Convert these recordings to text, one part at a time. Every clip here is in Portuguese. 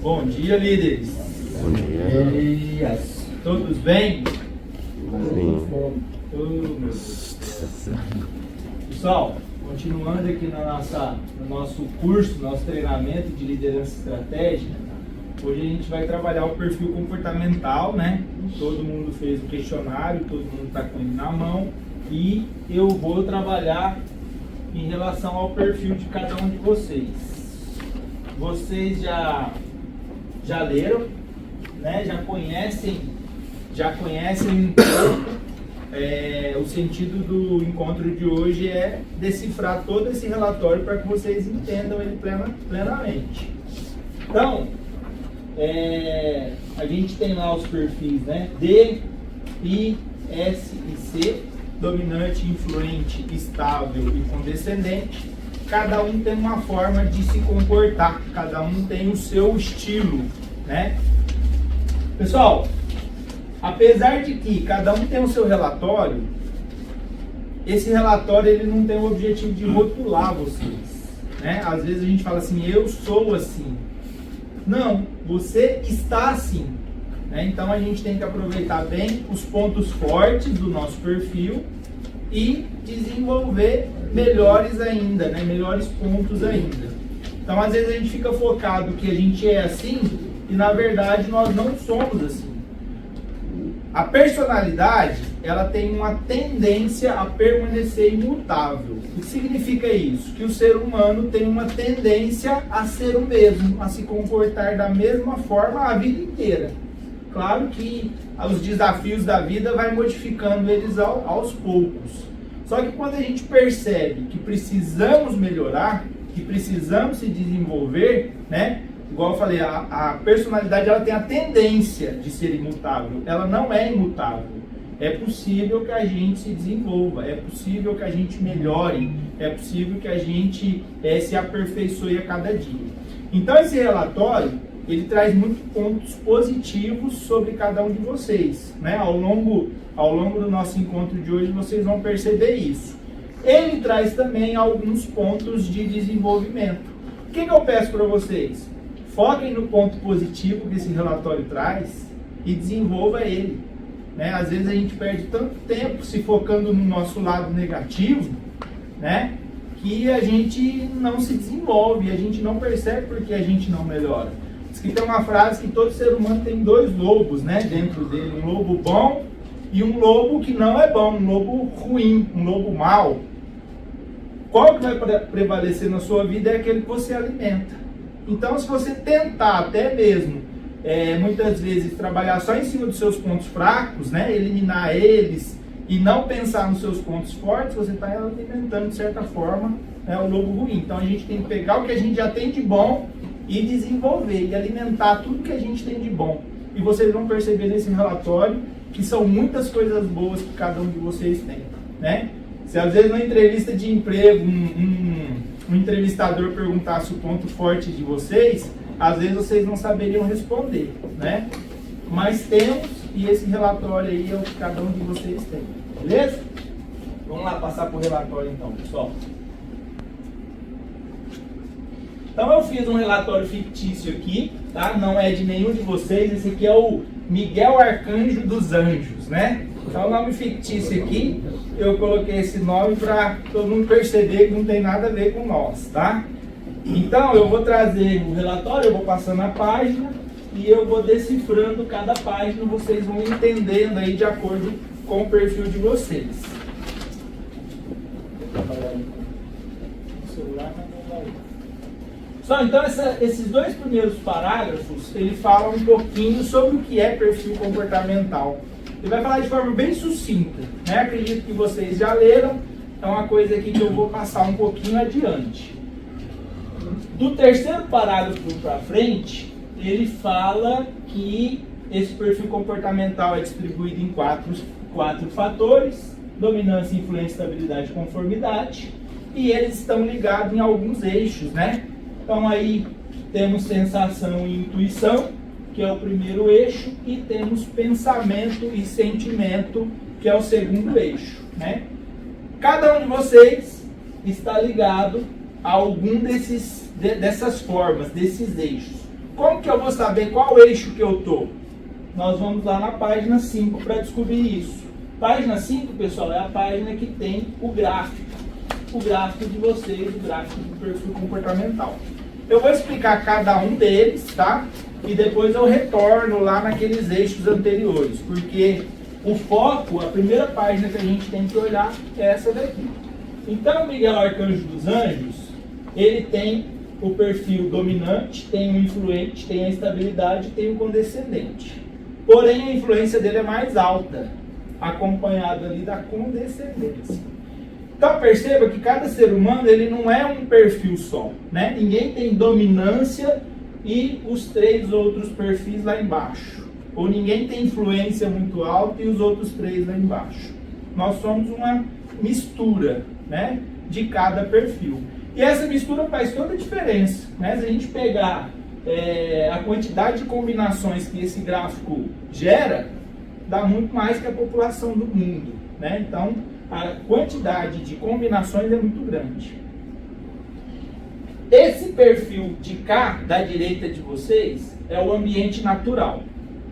Bom dia, líderes. Bom dia. Dias. Todos bem? Sim. Pessoal, continuando aqui no nosso curso, nosso treinamento de liderança estratégica, hoje a gente vai trabalhar o perfil comportamental, né? Todo mundo fez o questionário, todo mundo está com ele na mão e eu vou trabalhar em relação ao perfil de cada um de vocês. Vocês já leram, né? Já conhecem um pouco. O sentido do encontro de hoje é decifrar todo esse relatório para que vocês entendam ele plenamente. Então, a gente tem lá os perfis, né? D, I, S e C, dominante, influente, estável e condescendente. Cada um tem uma forma de se comportar, cada um tem o seu estilo, né? Pessoal, apesar de que cada um tem o seu relatório, esse relatório ele não tem o objetivo de rotular vocês, né? Às vezes a gente fala assim, eu sou assim. Não, você está assim, né? Então a gente tem que aproveitar bem os pontos fortes do nosso perfil e desenvolver melhores ainda, né? Melhores pontos ainda. Então às vezes a gente fica focado que a gente é assim e na verdade nós não somos assim. A personalidade, ela tem uma tendência a permanecer imutável. O que significa isso? Que o ser humano tem uma tendência a ser o mesmo, a se comportar da mesma forma a vida inteira. Claro que os desafios da vida vai modificando eles aos poucos. Só que quando a gente percebe que precisamos melhorar, que precisamos se desenvolver, né? Igual eu falei, a personalidade ela tem a tendência de ser imutável, ela não é imutável. É possível que a gente se desenvolva, é possível que a gente melhore, é possível que a gente se aperfeiçoe a cada dia. Então esse relatório, ele traz muitos pontos positivos sobre cada um de vocês, né? Ao longo do nosso encontro de hoje vocês vão perceber isso. Ele traz também alguns pontos de desenvolvimento. O que eu peço para vocês? Foquem no ponto positivo que esse relatório traz e desenvolva ele, né? Às vezes a gente perde tanto tempo se focando no nosso lado negativo, né? Que a gente não se desenvolve, a gente não percebe porque a gente não melhora. Diz que tem uma frase que todo ser humano tem dois lobos, né? Dentro dele, um lobo bom e um lobo que não é bom, um lobo ruim, um lobo mau. Qual que vai prevalecer na sua vida é aquele que você alimenta. Então, se você tentar até mesmo, muitas vezes, trabalhar só em cima dos seus pontos fracos, né, eliminar eles e não pensar nos seus pontos fortes, você está alimentando, de certa forma, né, o lobo ruim. Então, a gente tem que pegar o que a gente já tem de bom e desenvolver e alimentar tudo que a gente tem de bom. E vocês vão perceber nesse relatório que são muitas coisas boas que cada um de vocês tem, né? Se às vezes numa entrevista de emprego, um entrevistador perguntasse o ponto forte de vocês, às vezes vocês não saberiam responder, né? Mas temos, e esse relatório aí é o que cada um de vocês tem, beleza? Vamos lá passar para o relatório então, pessoal. Então eu fiz um relatório fictício aqui, tá? Não é de nenhum de vocês, esse aqui é o Miguel Arcanjo dos Anjos, né? Então o nome fictício aqui, eu coloquei esse nome para todo mundo perceber que não tem nada a ver com nós, tá? Então eu vou trazer o relatório, eu vou passando a página e eu vou decifrando cada página, vocês vão entendendo aí de acordo com o perfil de vocês. Só então esses dois primeiros parágrafos, ele fala um pouquinho sobre o que é perfil comportamental. Ele vai falar de forma bem sucinta, né? Acredito que vocês já leram, é uma coisa aqui que eu vou passar um pouquinho adiante. Do terceiro parágrafo para frente, ele fala que esse perfil comportamental é distribuído em quatro fatores: dominância, influência, estabilidade e conformidade, e eles estão ligados em alguns eixos, né? Então aí temos sensação e intuição, que é o primeiro eixo, e temos pensamento e sentimento, que é o segundo eixo, né? Cada um de vocês está ligado a algum dessas formas, desses eixos. Como que eu vou saber qual eixo que eu estou? Nós vamos lá na página 5 para descobrir isso. Página 5, pessoal, é a página que tem o gráfico de vocês, o gráfico do perfil comportamental. Eu vou explicar cada um deles, tá? E depois eu retorno lá naqueles eixos anteriores, porque o foco, a primeira página que a gente tem que olhar é essa daqui. Então, o Miguel Arcanjo dos Anjos, ele tem o perfil dominante, tem o influente, tem a estabilidade, tem o condescendente. Porém, a influência dele é mais alta, acompanhado ali da condescendência. Então perceba que cada ser humano ele não é um perfil só, né? Ninguém tem dominância e os 3 outros perfis lá embaixo. Ou ninguém tem influência muito alta e os outros 3 lá embaixo. Nós somos uma mistura, né, de cada perfil. E essa mistura faz toda a diferença, né? Se a gente pegar a quantidade de combinações que esse gráfico gera, dá muito mais que a população do mundo, né? Então, a quantidade de combinações é muito grande. Esse perfil de cá, da direita de vocês, é o ambiente natural.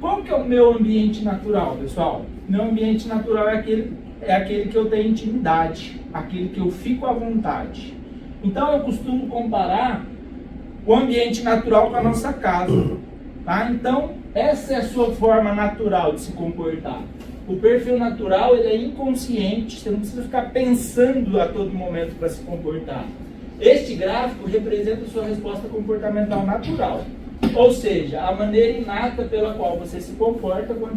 Qual que é o meu ambiente natural, pessoal? Meu ambiente natural é aquele que eu tenho intimidade, aquele que eu fico à vontade. Então, eu costumo comparar o ambiente natural com a nossa casa, tá? Então, essa é a sua forma natural de se comportar. O perfil natural ele é inconsciente, você não precisa ficar pensando a todo momento para se comportar. Este gráfico representa a sua resposta comportamental natural, ou seja, a maneira inata pela qual você se comporta quando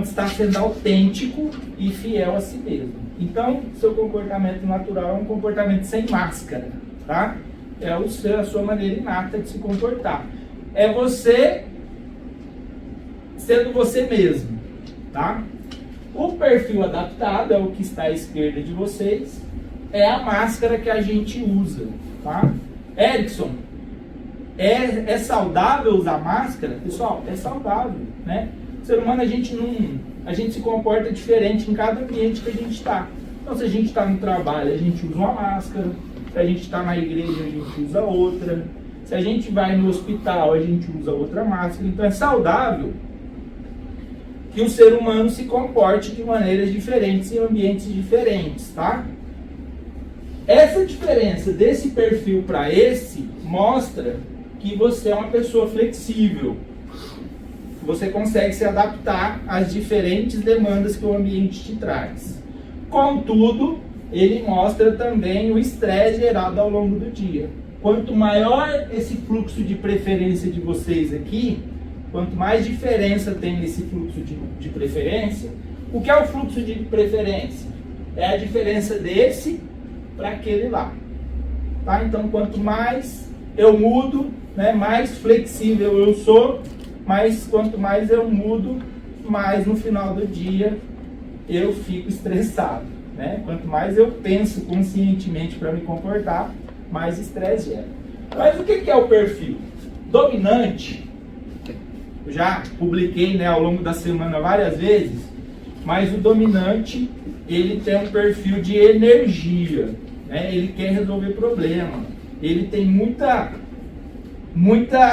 está sendo autêntico e fiel a si mesmo. Então, seu comportamento natural é um comportamento sem máscara, tá? É a sua maneira inata de se comportar. É você sendo você mesmo. Tá? O perfil adaptado é o que está à esquerda de vocês, é a máscara que a gente usa, tá? Erickson, é saudável usar máscara? Pessoal, é saudável, né? O ser humano, a gente se comporta diferente em cada ambiente que a gente está. Então, se a gente está no trabalho, a gente usa uma máscara, se a gente está na igreja, a gente usa outra, se a gente vai no hospital, a gente usa outra máscara. Então, é saudável que o ser humano se comporte de maneiras diferentes em ambientes diferentes, tá? Essa diferença desse perfil para esse mostra que você é uma pessoa flexível. Você consegue se adaptar às diferentes demandas que o ambiente te traz. Contudo, ele mostra também o estresse gerado ao longo do dia. Quanto maior esse fluxo de preferência de vocês aqui, quanto mais diferença tem nesse fluxo de preferência, o que é o fluxo de preferência? É a diferença desse para aquele lá. Tá? Então, quanto mais eu mudo, né, mais flexível eu sou, mas quanto mais eu mudo, mais no final do dia eu fico estressado. Né? Quanto mais eu penso conscientemente para me comportar, mais estresse gera. Mas o que é o perfil? Dominante. Eu já publiquei, né, ao longo da semana várias vezes, mas o dominante, ele tem um perfil de energia, né? Ele quer resolver problema, ele tem muita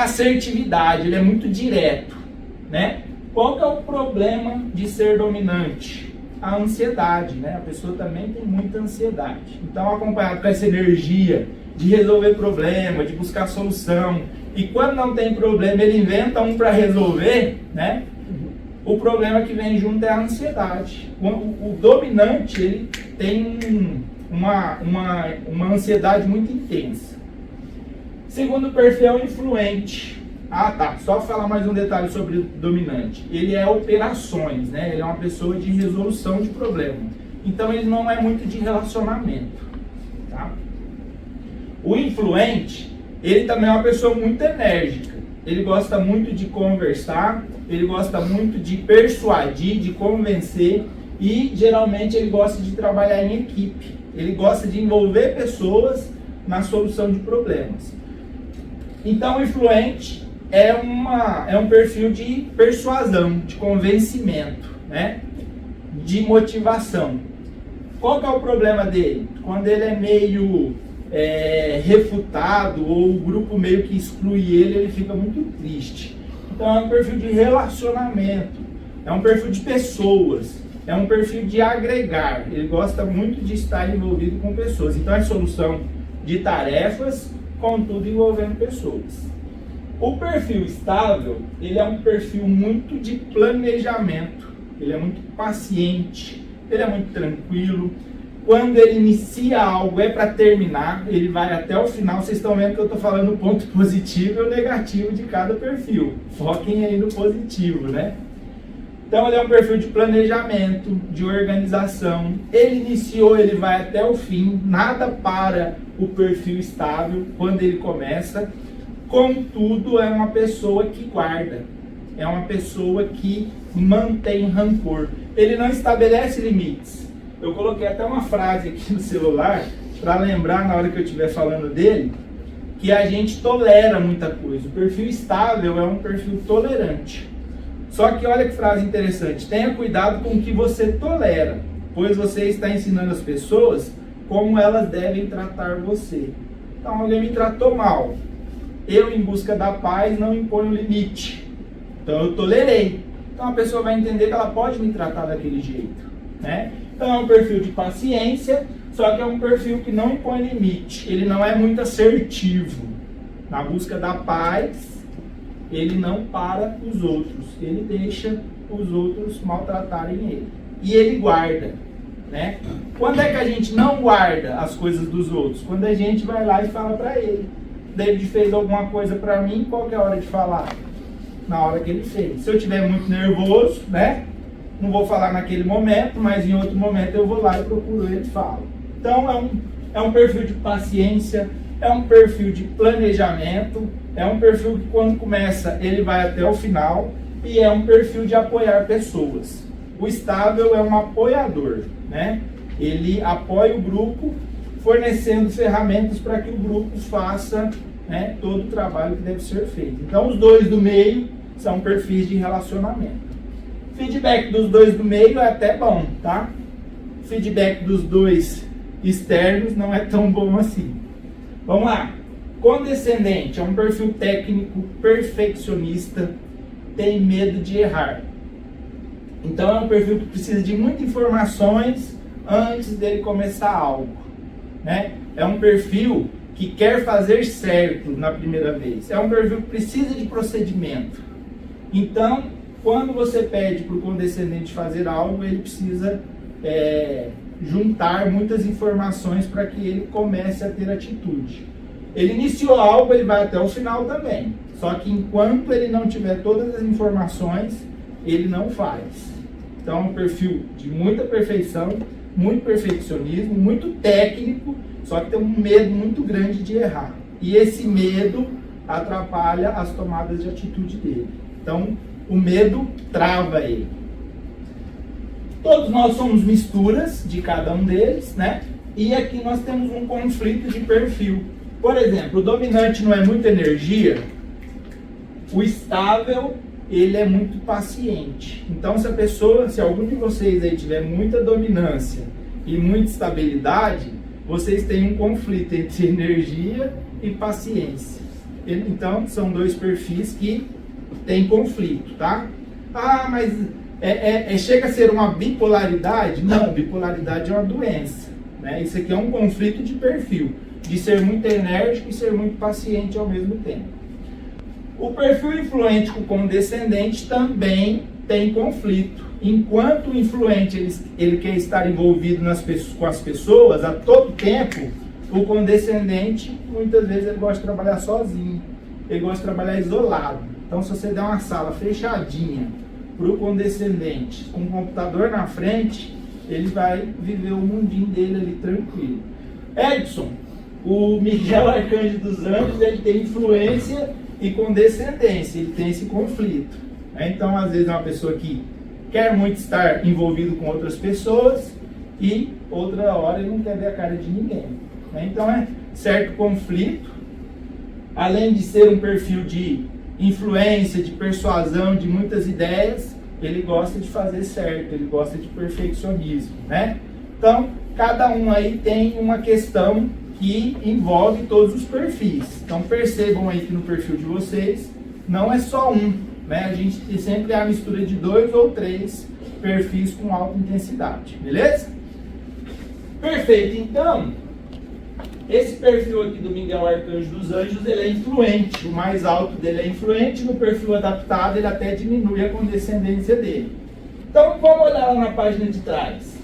assertividade, ele é muito direto, né? Qual que é o problema de ser dominante? A ansiedade, né? A pessoa também tem muita ansiedade. Então, acompanhado com essa energia de resolver problema, de buscar solução, e quando não tem problema, ele inventa um para resolver, né? O problema que vem junto é a ansiedade. O dominante, ele tem uma ansiedade muito intensa. Segundo perfil é o influente. Ah, tá. Só falar mais um detalhe sobre o dominante. Ele é operações, né? Ele é uma pessoa de resolução de problema. Então, ele não é muito de relacionamento, tá? O influente, ele também é uma pessoa muito enérgica. Ele gosta muito de conversar, ele gosta muito de persuadir, de convencer e, geralmente, ele gosta de trabalhar em equipe. Ele gosta de envolver pessoas na solução de problemas. Então, o influente é um perfil de persuasão, de convencimento, né? De motivação. Qual que é o problema dele? Quando ele é meio refutado ou o grupo meio que exclui ele fica muito triste. Então é um perfil de relacionamento, é um perfil de pessoas, é um perfil de agregar. Ele gosta muito de estar envolvido com pessoas. Então é solução de tarefas, contudo envolvendo pessoas. O perfil estável, ele é um perfil muito de planejamento, ele é muito paciente, ele é muito tranquilo. Quando ele inicia algo é para terminar, ele vai até o final. Vocês estão vendo que eu estou falando o ponto positivo e o negativo de cada perfil. Foquem aí no positivo, né? Então ele é um perfil de planejamento, de organização. Ele iniciou, ele vai até o fim. Nada para o perfil estável quando ele começa. Contudo, é uma pessoa que guarda. É uma pessoa que mantém rancor. Ele não estabelece limites. Eu coloquei até uma frase aqui no celular para lembrar na hora que eu estiver falando dele, que a gente tolera muita coisa. O perfil estável é um perfil tolerante. Só que olha que frase interessante. Tenha cuidado com o que você tolera, pois você está ensinando as pessoas como elas devem tratar você. Então alguém me tratou mal. Eu, em busca da paz, não imponho limite. Então eu tolerei. Então a pessoa vai entender que ela pode me tratar daquele jeito, né? Então é um perfil de paciência, só que é um perfil que não impõe limite. Ele não é muito assertivo. Na busca da paz, ele não para os outros. Ele deixa os outros maltratarem ele. E ele guarda, né? Quando é que a gente não guarda as coisas dos outros? Quando a gente vai lá e fala para ele. David fez alguma coisa para mim, qual que é a hora de falar? Na hora que ele fez. Se eu estiver muito nervoso, né? Não vou falar naquele momento, mas em outro momento eu vou lá e procuro ele e falo. Então é um perfil de paciência, é um perfil de planejamento, é um perfil que quando começa ele vai até o final e é um perfil de apoiar pessoas. O estável é um apoiador, né? Ele apoia o grupo, fornecendo ferramentas para que o grupo faça, né, todo o trabalho que deve ser feito. Então os dois do meio são perfis de relacionamento. Feedback dos dois do meio é até bom, tá? Feedback dos dois externos não é tão bom assim. Vamos lá. Condescendente é um perfil técnico, perfeccionista, tem medo de errar. Então é um perfil que precisa de muitas informações antes dele começar algo, né? É um perfil que quer fazer certo na primeira vez. É um perfil que precisa de procedimento. Então, quando você pede para o condescendente fazer algo, ele precisa juntar muitas informações para que ele comece a ter atitude. Ele iniciou algo, ele vai até o final também. Só que enquanto ele não tiver todas as informações, ele não faz. Então é um perfil de muita perfeição, muito perfeccionismo, muito técnico, só que tem um medo muito grande de errar. E esse medo atrapalha as tomadas de atitude dele. Então, o medo trava ele. Todos nós somos misturas de cada um deles, né? E aqui nós temos um conflito de perfil. Por exemplo, o dominante não é muita energia, o estável, ele é muito paciente. Então, se algum de vocês aí tiver muita dominância e muita estabilidade, vocês têm um conflito entre energia e paciência. Então, são dois perfis que têm conflito, tá? Ah, mas chega a ser uma bipolaridade? Não, bipolaridade é uma doença, né? Isso aqui é um conflito de perfil, de ser muito enérgico e ser muito paciente ao mesmo tempo. O perfil influente com condescendente também tem conflito. Enquanto o influente ele quer estar envolvido com as pessoas a todo tempo, o condescendente muitas vezes ele gosta de trabalhar sozinho, ele gosta de trabalhar isolado. Então, se você der uma sala fechadinha para o condescendente, com um computador na frente, ele vai viver o mundinho dele ali tranquilo. Edson, o Miguel Arcanjo dos Anjos, ele tem influência e condescendência, ele tem esse conflito. Então, às vezes é uma pessoa que quer muito estar envolvido com outras pessoas e outra hora ele não quer ver a cara de ninguém. Então, é certo conflito, além de ser um perfil de influência, de persuasão, de muitas ideias, ele gosta de fazer certo, ele gosta de perfeccionismo, né? Então, cada um aí tem uma questão que envolve todos os perfis. Então percebam aí que no perfil de vocês não é só um, né? A gente sempre é a mistura de 2 ou 3 perfis com alta intensidade, beleza? Perfeito, então, esse perfil aqui do Miguel Arcanjo dos Anjos, ele é influente, o mais alto dele é influente, no perfil adaptado ele até diminui a condescendência dele. Então vamos olhar lá na página de trás,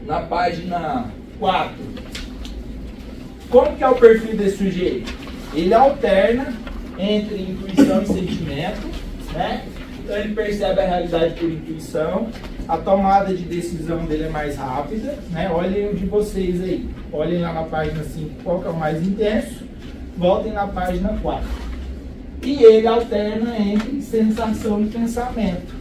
na página 4. Como que é o perfil desse sujeito? Ele alterna entre intuição e sentimento, né? Então ele percebe a realidade por intuição, a tomada de decisão dele é mais rápida, né? Olhem o de vocês aí, olhem lá na página 5 qual que é o mais intenso, voltem na página 4. E ele alterna entre sensação e pensamento.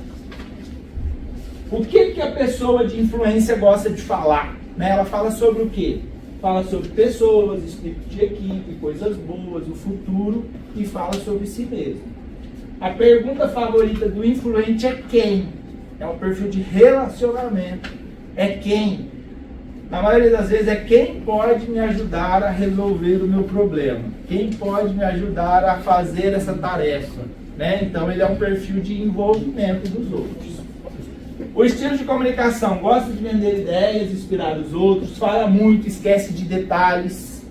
O que a pessoa de influência gosta de falar? Né? Ela fala sobre o quê? Fala sobre pessoas, espírito de equipe, coisas boas, o futuro, e fala sobre si mesmo. A pergunta favorita do influente é quem? É um perfil de relacionamento. É quem? Na maioria das vezes é quem pode me ajudar a resolver o meu problema. Quem pode me ajudar a fazer essa tarefa. Né? Então ele é um perfil de envolvimento dos outros. O estilo de comunicação, gosta de vender ideias, inspirar os outros, fala muito, esquece de detalhes,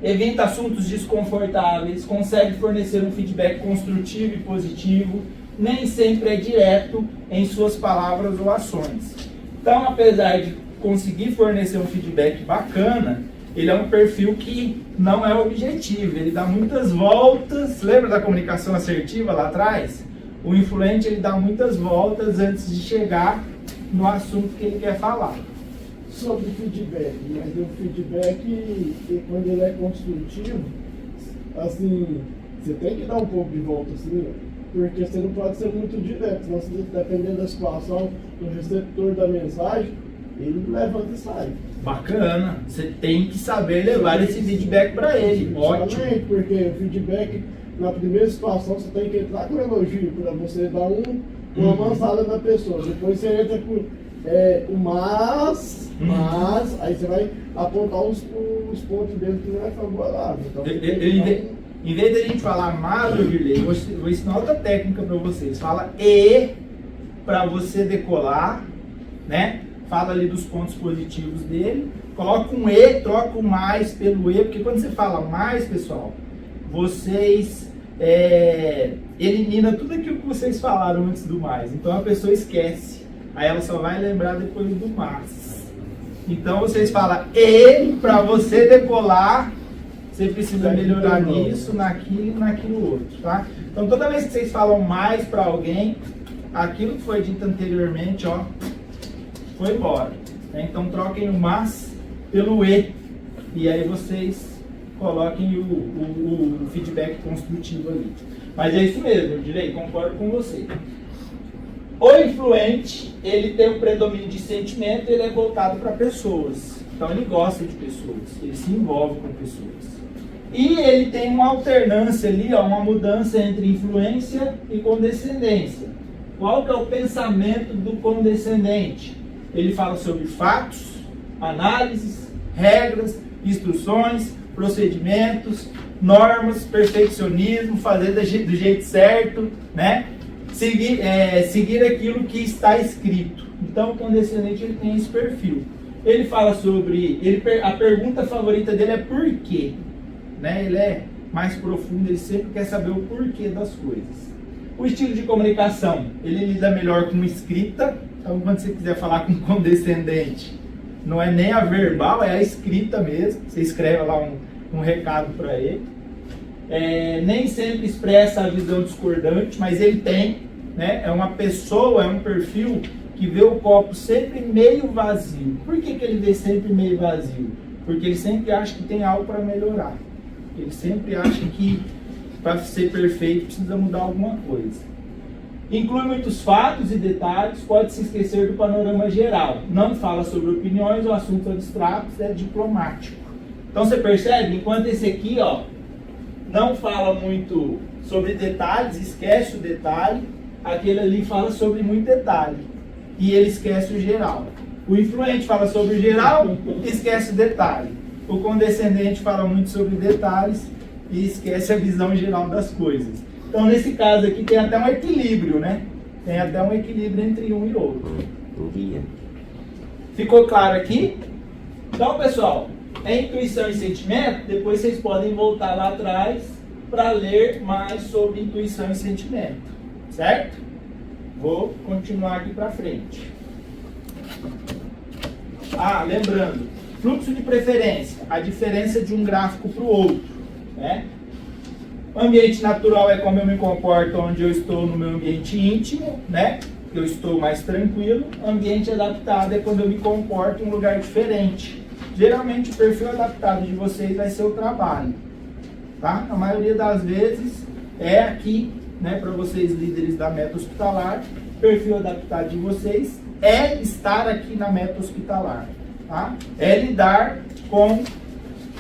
evita assuntos desconfortáveis, consegue fornecer um feedback construtivo e positivo, nem sempre é direto em suas palavras ou ações. Então, apesar de conseguir fornecer um feedback bacana, ele é um perfil que não é objetivo, ele dá muitas voltas. Lembra da comunicação assertiva lá atrás? O influente ele dá muitas voltas antes de chegar no assunto que ele quer falar. Sobre feedback, mas o feedback, quando ele é construtivo, assim, você tem que dar um pouco de volta, assim, porque você não pode ser muito direto, senão você, dependendo da situação, do receptor da mensagem, ele levanta e sai. Bacana, você tem que saber levar esse feedback para ele. Ótimo. Porque o feedback, na primeira situação, você tem que entrar com elogio, para você dar uma avançada na pessoa. Depois você entra com o mas, aí você vai apontar os pontos dele que não é favorável. Então, em vez de a gente falar mas, eu vou ensinar outra técnica para vocês. Fala e para você decolar, né? Fala ali dos pontos positivos dele, coloca um e, troca o mais pelo e, porque quando você fala mais, pessoal, vocês elimina tudo aquilo que vocês falaram antes do mais. Então a pessoa esquece, aí ela só vai lembrar depois do mas. Então vocês falam e para você decolar, você precisa melhorar nisso, naquilo e naquilo outro, tá? Então toda vez que vocês falam mais para alguém, aquilo que foi dito anteriormente, ó, foi embora. Né? Então troquem o mas pelo e. E aí vocês coloquem o feedback construtivo ali. Mas é isso mesmo, eu direi, concordo com você. O influente, ele tem um predomínio de sentimento, ele é voltado para pessoas. Então ele gosta de pessoas, ele se envolve com pessoas. E ele tem uma alternância ali, ó, uma mudança entre influência e condescendência. Qual que é o pensamento do condescendente? Ele fala sobre fatos, análises, regras, instruções, procedimentos, normas, perfeccionismo, fazer do jeito certo, né? Seguir aquilo que está escrito. Então o condescendente ele tem esse perfil. Ele fala sobre... a pergunta favorita dele é por quê? Né? Ele é mais profundo, ele sempre quer saber o porquê das coisas. O estilo de comunicação, ele lida melhor com escrita. Então, quando você quiser falar com condescendente, não é nem a verbal, é a escrita mesmo. Você escreve lá um recado para ele. Nem sempre expressa a visão discordante, mas ele tem, né? É uma pessoa, é um perfil que vê o copo sempre meio vazio. Por que ele vê sempre meio vazio? Porque ele sempre acha que tem algo para melhorar. Ele sempre acha que para ser perfeito precisa mudar alguma coisa. Inclui muitos fatos e detalhes, pode se esquecer do panorama geral. Não fala sobre opiniões ou assuntos abstratos, é diplomático. Então você percebe, enquanto esse aqui, ó, não fala muito sobre detalhes, esquece o detalhe, aquele ali fala sobre muito detalhe. E ele esquece o geral. O influente fala sobre o geral, esquece o detalhe. O condescendente fala muito sobre detalhes e esquece a visão geral das coisas. Então, nesse caso aqui, tem até um equilíbrio, né? Tem até um equilíbrio entre um e outro. Guia. Ficou claro aqui? Então, pessoal, é intuição e sentimento. Depois vocês podem voltar lá atrás para ler mais sobre intuição e sentimento. Certo? Vou continuar aqui para frente. Lembrando, fluxo de preferência, a diferença de um gráfico para o outro, né? O ambiente natural é como eu me comporto onde eu estou no meu ambiente íntimo, né? Eu estou mais tranquilo. Ambiente adaptado é quando eu me comporto em um lugar diferente. Geralmente o perfil adaptado de vocês vai ser o trabalho, tá? A maioria das vezes é aqui, né? Para vocês líderes da meta hospitalar, o perfil adaptado de vocês é estar aqui na meta hospitalar, tá? É lidar com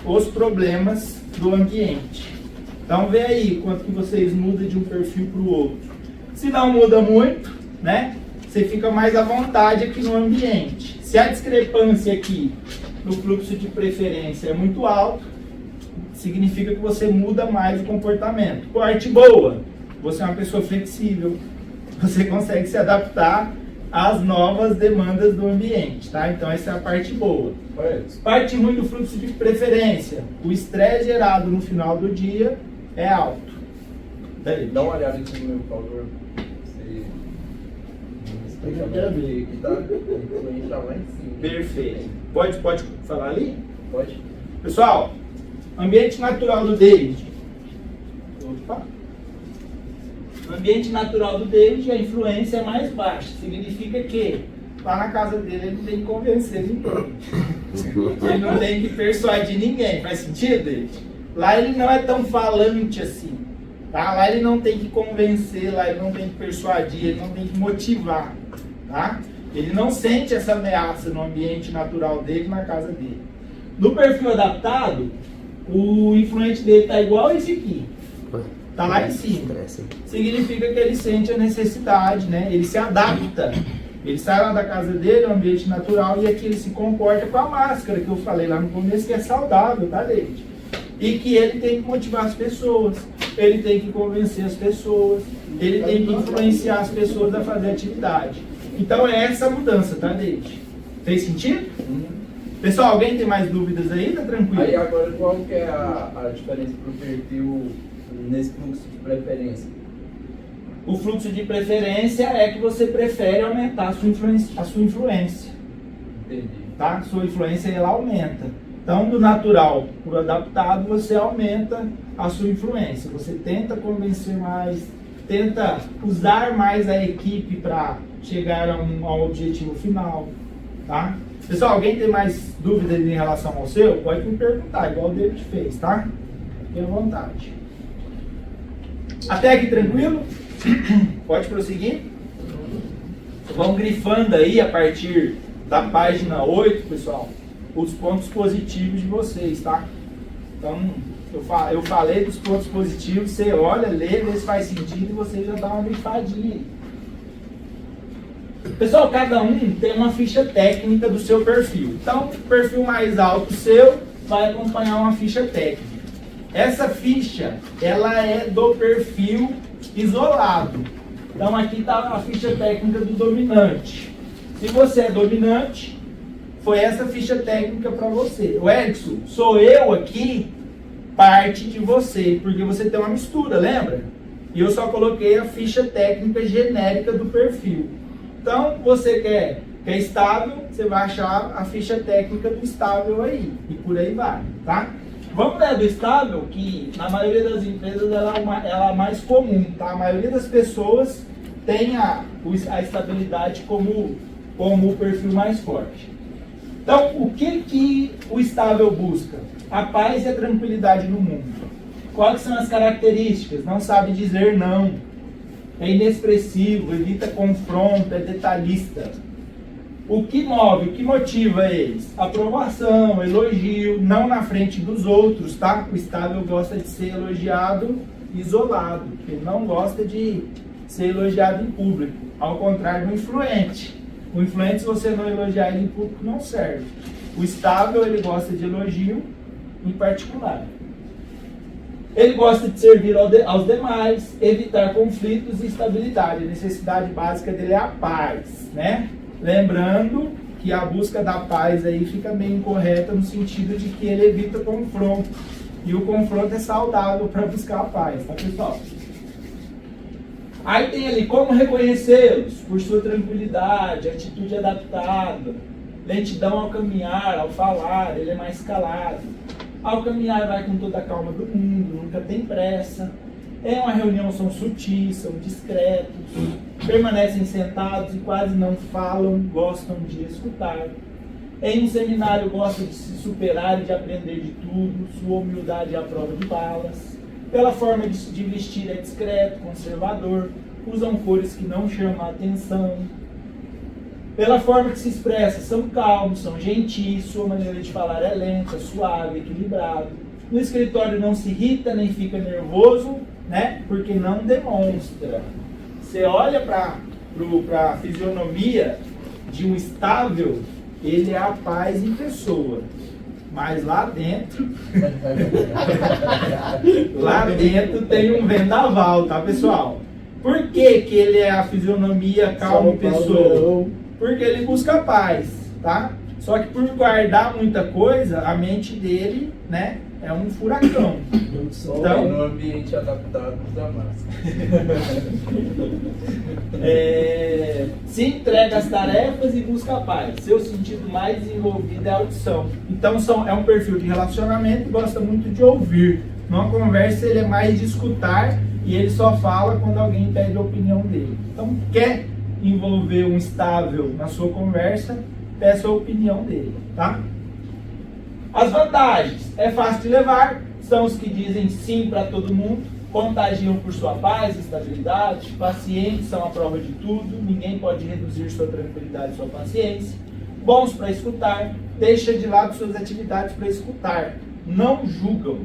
os problemas do ambiente. Então vê aí quanto que vocês mudam de um perfil para o outro. Se não muda muito, né? Você fica mais à vontade aqui no ambiente. Se a discrepância aqui no fluxo de preferência é muito alto, significa que você muda mais o comportamento. Parte boa, você é uma pessoa flexível, você consegue se adaptar às novas demandas do ambiente, tá? Então essa é a parte boa. Parte ruim do fluxo de preferência, o estresse gerado no final do dia é alto. Daí. Dá uma olhada aqui no meu, por favor. Você que tá influente lá em cima. Perfeito. Pode falar ali? Pode. Pessoal, ambiente natural do David. Opa. Ambiente natural do David, a influência é mais baixa. Significa que lá na casa dele ele não tem que convencer ninguém. Ele não tem que persuadir ninguém. Faz sentido, David? Lá ele não é tão falante assim. Tá? Lá ele não tem que convencer, lá ele não tem que persuadir, ele não tem que motivar. Tá? Ele não sente essa ameaça no ambiente natural dele, na casa dele. No perfil adaptado, o influente dele está igual esse aqui. Está lá em cima. Significa que ele sente a necessidade, né? Ele se adapta. Ele sai lá da casa dele, é um ambiente natural, e aqui ele se comporta com a máscara que eu falei lá no começo, que é saudável, tá, David? E que ele tem que motivar as pessoas, ele tem que convencer as pessoas, ele tem que influenciar as pessoas a fazer atividade. Então é essa a mudança, tá, David? Fez sentido? Pessoal, alguém tem mais dúvidas aí? Tá tranquilo? Aí agora qual que é a diferença pro perfil nesse fluxo de preferência? O fluxo de preferência é que você prefere aumentar a sua influência. Entendi. Tá? Sua influência ela aumenta. Então, do natural para o adaptado, você aumenta a sua influência. Você tenta convencer mais, tenta usar mais a equipe para chegar ao objetivo final. Tá? Pessoal, alguém tem mais dúvidas em relação ao seu? Pode me perguntar, igual o David fez, tá? Fique à vontade. Até aqui tranquilo? Pode prosseguir? Vão grifando aí a partir da página 8, pessoal, os pontos positivos de vocês, tá? Então, eu falei dos pontos positivos, você olha, lê, vê se faz sentido e você já dá uma grifadinha aí. Pessoal, cada um tem uma ficha técnica do seu perfil. Então, o perfil mais alto seu vai acompanhar uma ficha técnica. Essa ficha, ela é do perfil isolado. Então, aqui está a ficha técnica do dominante. Se você é dominante, foi essa ficha técnica para você. O Edson, sou eu aqui, parte de você, porque você tem uma mistura, lembra? E eu só coloquei a ficha técnica genérica do perfil. Então, você quer estável, você vai achar a ficha técnica do estável aí, e por aí vai, tá? Vamos ler do estável, que na maioria das empresas ela é mais comum, tá? A maioria das pessoas tem a estabilidade como o perfil mais forte. Então, o que o estável busca? A paz e a tranquilidade no mundo. Quais são as características? Não sabe dizer não. É inexpressivo, evita confronto, é detalhista. O que move, o que motiva eles? Aprovação, elogio, não na frente dos outros, tá? O estável gosta de ser elogiado isolado. Ele não gosta de ser elogiado em público. Ao contrário do influente. O influente, se você não elogiar ele em público, não serve. O estável, ele gosta de elogio, em particular. Ele gosta de servir aos demais, evitar conflitos e estabilidade. A necessidade básica dele é a paz, né? Lembrando que a busca da paz aí fica bem incorreta no sentido de que ele evita confronto. E o confronto é saudável para buscar a paz, tá, pessoal? Aí tem ali como reconhecê-los por sua tranquilidade, atitude adaptada, lentidão ao caminhar, ao falar, ele é mais calado. Ao caminhar vai com toda a calma do mundo, nunca tem pressa. Em uma reunião são sutis, são discretos, permanecem sentados e quase não falam, gostam de escutar. Em um seminário gostam de se superar e de aprender de tudo, sua humildade é à prova de balas. Pela forma de vestir é discreto, conservador, usam cores que não chamam a atenção. Pela forma que se expressa, são calmos, são gentis, sua maneira de falar é lenta, suave, equilibrado. No escritório não se irrita nem fica nervoso, né? Porque não demonstra. Você olha para a fisionomia de um estável, ele é a paz em pessoa. Mas lá dentro, lá dentro tem um vendaval, tá, pessoal? Por que que ele é a fisionomia calma em pessoa? Porque ele busca paz, tá? Só que por guardar muita coisa, a mente dele, né, é um furacão. Então, no ambiente adaptado da massa. Se entrega às tarefas e busca a paz. Seu sentido mais desenvolvido é a audição. Então é um perfil de relacionamento e gosta muito de ouvir. Numa conversa ele é mais de escutar e ele só fala quando alguém pede a opinião dele. Então quer envolver um estável na sua conversa, peça a opinião dele, tá? As vantagens: é fácil de levar, são os que dizem sim para todo mundo, contagiam por sua paz, estabilidade, pacientes, são a prova de tudo, ninguém pode reduzir sua tranquilidade e sua paciência, bons para escutar, deixa de lado suas atividades para escutar, não julgam.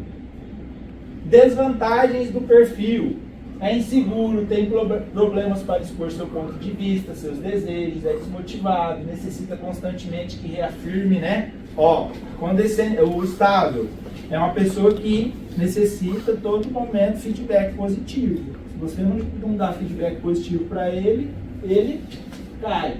Desvantagens do perfil: é inseguro, tem problemas para expor seu ponto de vista, seus desejos, é desmotivado, necessita constantemente que reafirme, né? O estável é uma pessoa que necessita todo momento feedback positivo. Se você não dá feedback positivo para ele, ele cai.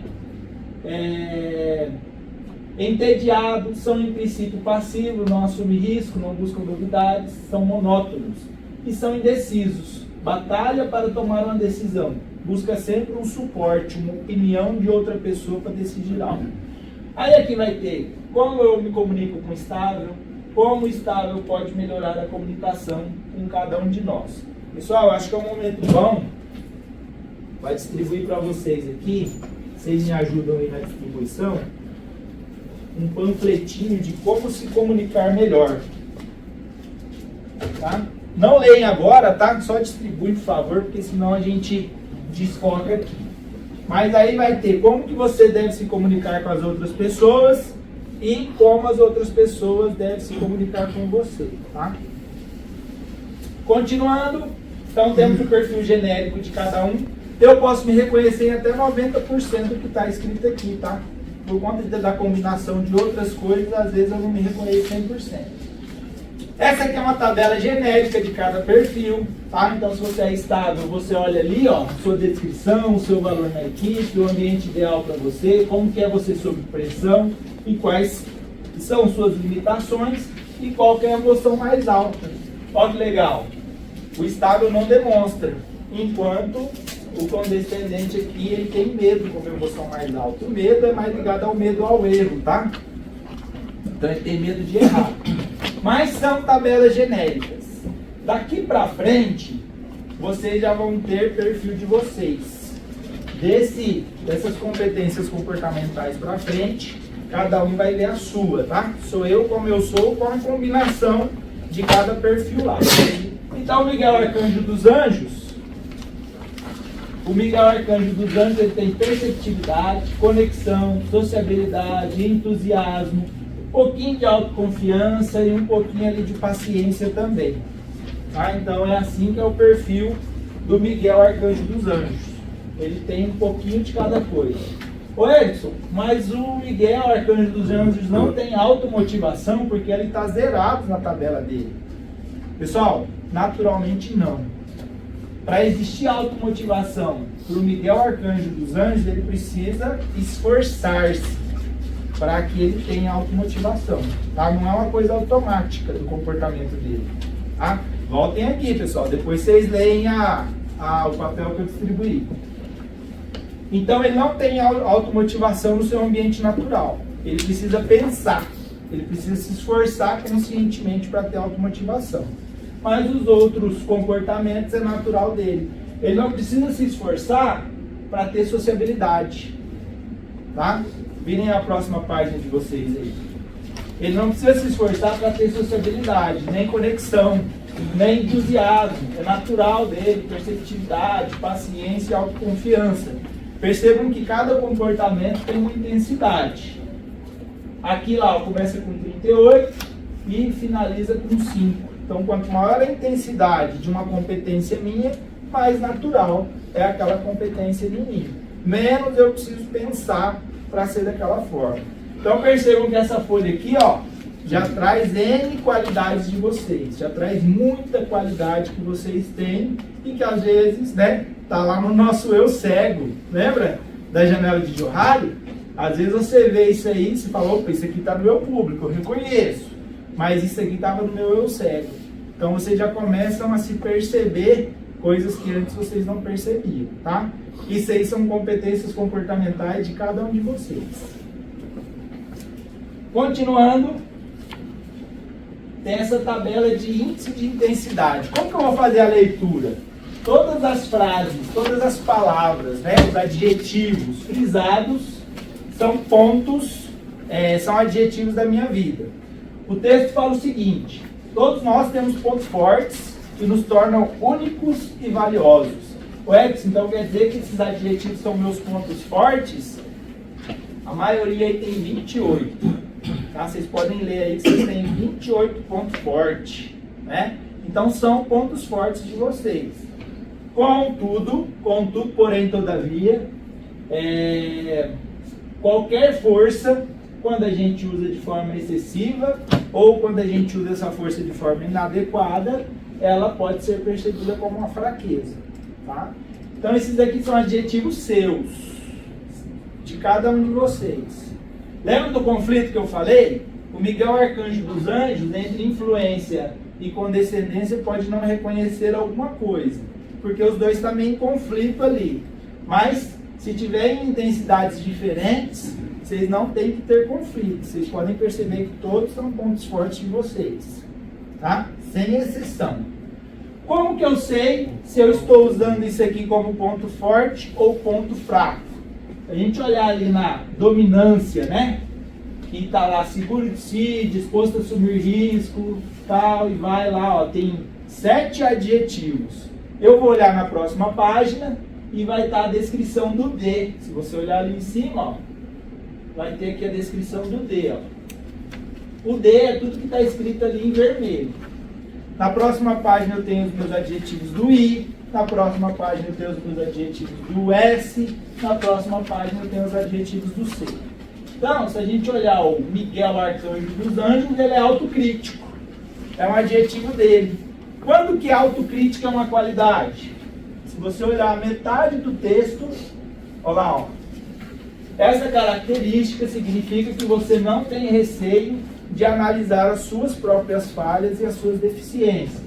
Entediados, são em princípio passivos, não assumem risco, não buscam novidades, são monótonos e são indecisos. Batalha para tomar uma decisão, busca sempre um suporte, uma opinião de outra pessoa para decidir algo. Aí aqui vai ter como eu me comunico com o estável, como o estável pode melhorar a comunicação com cada um de nós. Pessoal, acho que é um momento bom, vai distribuir para vocês aqui, vocês me ajudam aí na distribuição, um panfletinho de como se comunicar melhor. Tá? Não leem agora, tá? Só distribui, por favor, porque senão a gente desfoca aqui. Mas aí vai ter como que você deve se comunicar com as outras pessoas e como as outras pessoas devem se comunicar com você, tá? Continuando, então temos o perfil genérico de cada um. Eu posso me reconhecer em até 90% do que está escrito aqui, tá? Por conta da combinação de outras coisas, às vezes eu não me reconheço 100%. Essa aqui é uma tabela genérica de cada perfil, tá? Então, se você é estável, você olha ali, ó, sua descrição, o seu valor na equipe, o ambiente ideal para você, como que é você sob pressão e quais são suas limitações e qual que é a emoção mais alta. Olha que legal. O estável não demonstra, enquanto o condescendente aqui, ele tem medo como emoção mais alta. O medo é mais ligado ao medo ao erro, tá? Então, ele tem medo de errar. Mas são tabelas genéricas. Daqui para frente, vocês já vão ter perfil de vocês. Dessas competências comportamentais para frente, cada um vai ver a sua, tá? Sou eu como eu sou, com a combinação de cada perfil lá. Então, o Miguel Arcanjo dos Anjos, ele tem perceptividade, conexão, sociabilidade, entusiasmo, um pouquinho de autoconfiança e um pouquinho ali de paciência também. Tá? Então é assim que é o perfil do Miguel Arcanjo dos Anjos. Ele tem um pouquinho de cada coisa. Ô Edson, mas o Miguel, arcanjo dos anjos, não tem automotivação porque ele está zerado na tabela dele. Pessoal, naturalmente não. Para existir automotivação para o Miguel, arcanjo dos anjos, ele precisa esforçar-se para que ele tenha automotivação. Tá? Não é uma coisa automática do comportamento dele. Tá? Voltem aqui, pessoal. Depois vocês leem o papel que eu distribuí. Então ele não tem automotivação no seu ambiente natural. Ele precisa pensar. Ele precisa se esforçar conscientemente para ter automotivação. Mas os outros comportamentos é natural dele. Ele não precisa se esforçar para ter sociabilidade. Tá? Virem a próxima página de vocês aí. Ele não precisa se esforçar para ter sociabilidade, nem conexão, nem entusiasmo. É natural dele, perceptividade, paciência e autoconfiança. Percebam que cada comportamento tem uma intensidade. Aqui lá começa com 38 e finaliza com 5. Então, quanto maior a intensidade de uma competência minha, mais natural é aquela competência de mim. Menos eu preciso pensar para ser daquela forma. Então, percebam que essa folha aqui, ó, já traz N qualidades de vocês. Já traz muita qualidade que vocês têm e que às vezes, né, tá lá no nosso eu cego. Lembra da janela de Johari? Às vezes você vê isso aí e você fala, opa, isso aqui tá no meu público, eu reconheço. Mas isso aqui estava no meu eu cego. Então vocês já começam a se perceber coisas que antes vocês não percebiam, tá? Isso aí são competências comportamentais de cada um de vocês. Continuando, tem essa tabela de índice de intensidade. Como que eu vou fazer a leitura? Todas as frases, todas as palavras, né, os adjetivos frisados são pontos, são adjetivos da minha vida. O texto fala o seguinte: todos nós temos pontos fortes que nos tornam únicos e valiosos. O Edson, então quer dizer que esses adjetivos são meus pontos fortes? A maioria aí tem 28. Tá? Vocês podem ler aí que vocês têm 28 pontos fortes, né? Então são pontos fortes de vocês. Contudo, porém, todavia, qualquer força, quando a gente usa de forma excessiva ou quando a gente usa essa força de forma inadequada, ela pode ser percebida como uma fraqueza. Tá? Então esses aqui são adjetivos seus, de cada um de vocês. Lembra do conflito que eu falei? O Miguel, arcanjo dos anjos, entre influência e condescendência, pode não reconhecer alguma coisa, porque os dois estão meio em conflito ali. Mas se tiverem intensidades diferentes, vocês não têm que ter conflito. Vocês podem perceber que todos são pontos fortes de vocês, tá? Sem exceção. Como que eu sei se eu estou usando isso aqui como ponto forte ou ponto fraco? A gente olhar ali na dominância, né? Que está lá, seguro de si, disposto a assumir risco, tal, e vai lá, ó, tem 7 adjetivos. Eu vou olhar na próxima página e vai estar a descrição do D. Se você olhar ali em cima, ó, vai ter aqui a descrição do D, ó. O D é tudo que está escrito ali em vermelho. Na próxima página eu tenho os meus adjetivos do I. Na próxima página eu tenho os meus adjetivos do S. Na próxima página eu tenho os adjetivos do C. Então, se a gente olhar o Miguel, arcanjo dos anjos, ele é autocrítico. É um adjetivo dele. Quando que autocrítica é uma qualidade? Se você olhar a metade do texto, olha lá, ó. Essa característica significa que você não tem receio de analisar as suas próprias falhas e as suas deficiências.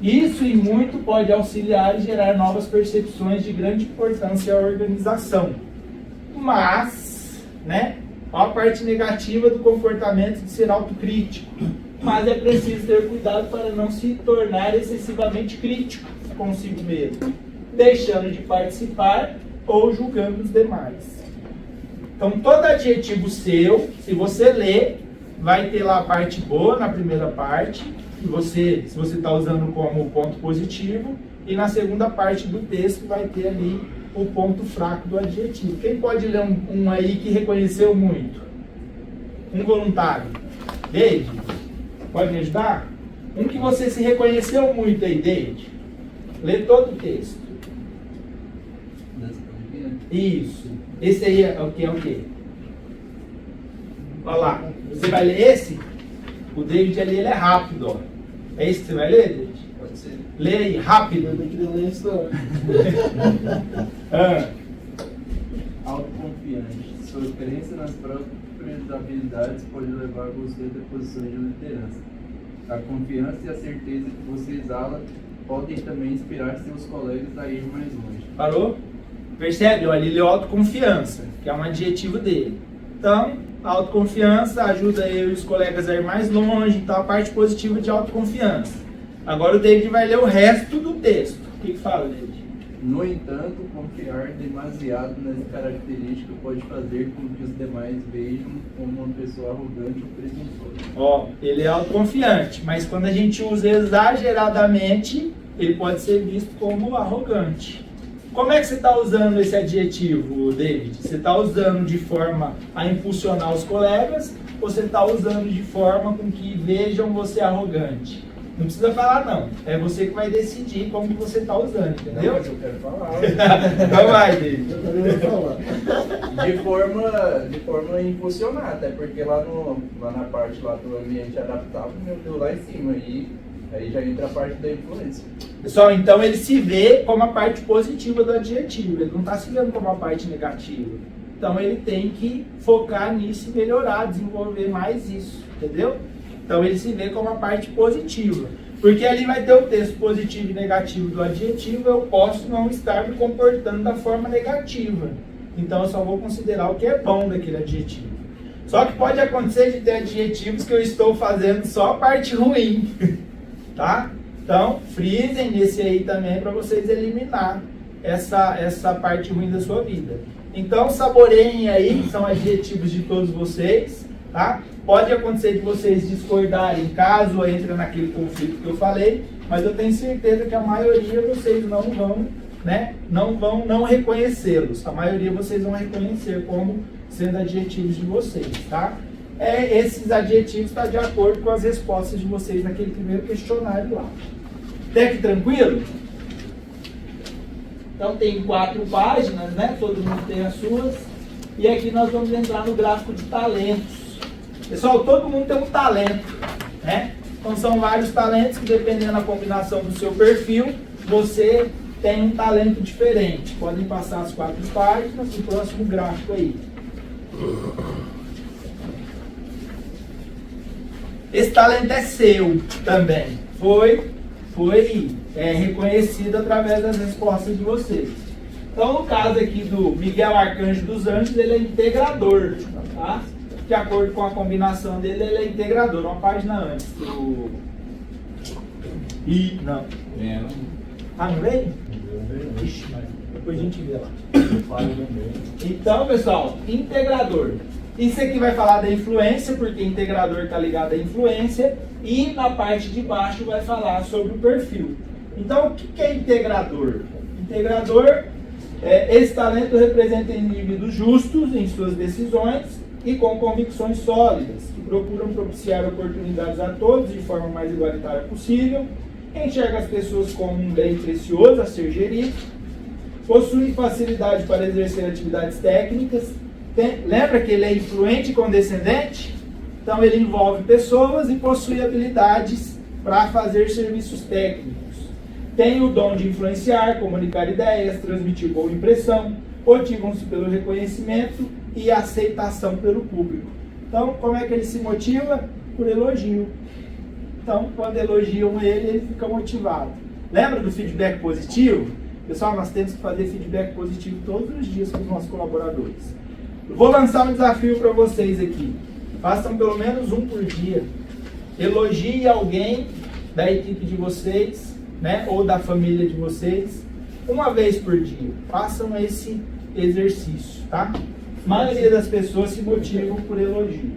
Isso e muito pode auxiliar e gerar novas percepções de grande importância à organização. Mas, né, a parte negativa do comportamento de ser autocrítico. Mas é preciso ter cuidado para não se tornar excessivamente crítico consigo mesmo, deixando de participar ou julgando os demais. Então, todo adjetivo seu, se você ler, vai ter lá a parte boa na primeira parte, se você está usando como ponto positivo, e na segunda parte do texto vai ter ali o ponto fraco do adjetivo. Quem pode ler um aí que reconheceu muito? Um voluntário. David, pode me ajudar? Um que você se reconheceu muito aí, David. Lê todo o texto. Isso. Esse aí é o que? É o quê? Olha lá. Você vai ler esse? O David ali, ele é rápido, ó. É esse que você vai ler, David? Pode ser. Lê aí, rápido. Eu tenho que ler isso não. Autoconfiante. Sua crença nas próprias habilidades pode levar você a posições de liderança. A confiança e a certeza que você exala podem também inspirar seus colegas a ir mais longe. Parou? Percebe? Olha, ele é autoconfiança, que é um adjetivo dele. Então, a autoconfiança ajuda eu e os colegas a ir mais longe, então a parte positiva de autoconfiança. Agora o David vai ler o resto do texto. O que fala, David? No entanto, confiar demasiado nessa característica pode fazer com que os demais vejam como uma pessoa arrogante ou presunçosa. Ó, ele é autoconfiante, mas quando a gente usa exageradamente, ele pode ser visto como arrogante. Como é que você está usando esse adjetivo, David? Você está usando de forma a impulsionar os colegas ou você está usando de forma com que vejam você arrogante? Não precisa falar não, é você que vai decidir como que você está usando, entendeu? Não, mas eu quero falar. Então vai, David. Eu também vou falar. De forma a impulsionar, até porque lá na parte lá do ambiente adaptável, meu Deus, lá em cima, aí já entra a parte da influência. Pessoal, então ele se vê como a parte positiva do adjetivo, ele não está se vendo como a parte negativa. Então ele tem que focar nisso e melhorar, desenvolver mais isso, entendeu? Então ele se vê como a parte positiva. Porque ali vai ter o texto positivo e negativo do adjetivo, eu posso não estar me comportando da forma negativa. Então eu só vou considerar o que é bom daquele adjetivo. Só que pode acontecer de ter adjetivos que eu estou fazendo só a parte ruim. Tá? Então, frisem nesse aí também para vocês eliminar essa parte ruim da sua vida. Então, saboreiem aí, são adjetivos de todos vocês, tá? Pode acontecer de vocês discordarem caso entre naquele conflito que eu falei, mas eu tenho certeza que a maioria vocês não vão, né? Não reconhecê-los. A maioria vocês vão reconhecer como sendo adjetivos de vocês, tá? Esses adjetivos estão de acordo com as respostas de vocês naquele primeiro questionário lá. Até aqui tranquilo? Então tem 4 páginas, né? Todo mundo tem as suas. E aqui nós vamos entrar no gráfico de talentos. Pessoal, todo mundo tem um talento, né? Então são vários talentos que, dependendo da combinação do seu perfil, você tem um talento diferente. Podem passar as 4 páginas do próximo gráfico aí. Esse talento é seu também. Foi reconhecido através das respostas de vocês. Então, no caso aqui do Miguel Arcanjo dos Anjos, ele é integrador, tá? De acordo com a combinação dele, ele é integrador. Uma página antes. Não. Ah, não veio? Ixi, mas depois a gente vê lá. Então, pessoal, integrador. Isso aqui vai falar da influência, porque integrador está ligado à influência. E na parte de baixo vai falar sobre o perfil. Então, o que é integrador? Integrador, esse talento representa indivíduos justos em suas decisões e com convicções sólidas, que procuram propiciar oportunidades a todos de forma mais igualitária possível, enxerga as pessoas como um bem precioso a ser gerido, possui facilidade para exercer atividades técnicas, lembra que ele é influente e condescendente? Então ele envolve pessoas e possui habilidades para fazer serviços técnicos. Tem o dom de influenciar, comunicar ideias, transmitir boa impressão, motivam-se pelo reconhecimento e aceitação pelo público. Então, como é que ele se motiva? Por elogio. Então, quando elogiam ele fica motivado. Lembra do feedback positivo? Pessoal, nós temos que fazer feedback positivo todos os dias com os nossos colaboradores. Eu vou lançar um desafio para vocês aqui. Façam pelo menos um por dia. Elogie alguém da equipe de vocês, né, ou da família de vocês, uma vez por dia. Façam esse exercício, tá? A maioria das pessoas se motivam por elogio.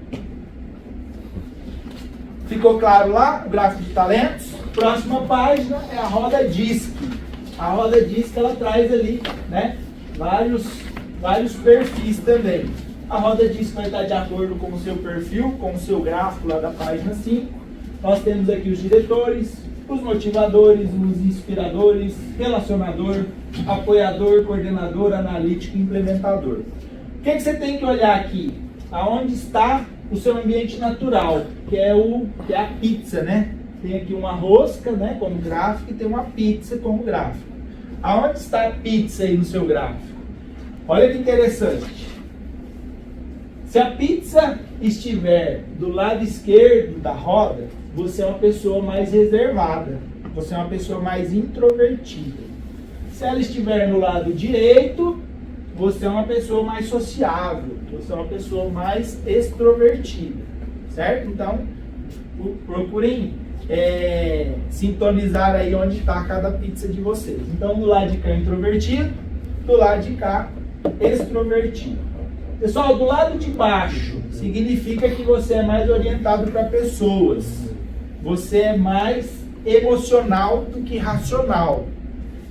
Ficou claro lá o gráfico de talentos? Próxima página é a roda DISC. A roda DISC, ela traz ali, né, vários perfis também. A roda DISC vai estar de acordo com o seu perfil, com o seu gráfico lá da página 5. Nós temos aqui os diretores, os motivadores, os inspiradores, relacionador, apoiador, coordenador, analítico e implementador. O que você tem que olhar aqui? Aonde está o seu ambiente natural, que é a pizza, né? Tem aqui uma rosca, né, como gráfico, e tem uma pizza como gráfico. Aonde está a pizza aí no seu gráfico? Olha que interessante. Se a pizza estiver do lado esquerdo da roda, você é uma pessoa mais reservada. Você é uma pessoa mais introvertida. Se ela estiver no lado direito, você é uma pessoa mais sociável. Você é uma pessoa mais extrovertida. Certo? Então, procurem sintonizar aí onde está cada pizza de vocês. Então, do lado de cá, introvertido. Do lado de cá, extrovertido. Pessoal, do lado de baixo significa que você é mais orientado para pessoas. Você é mais emocional do que racional.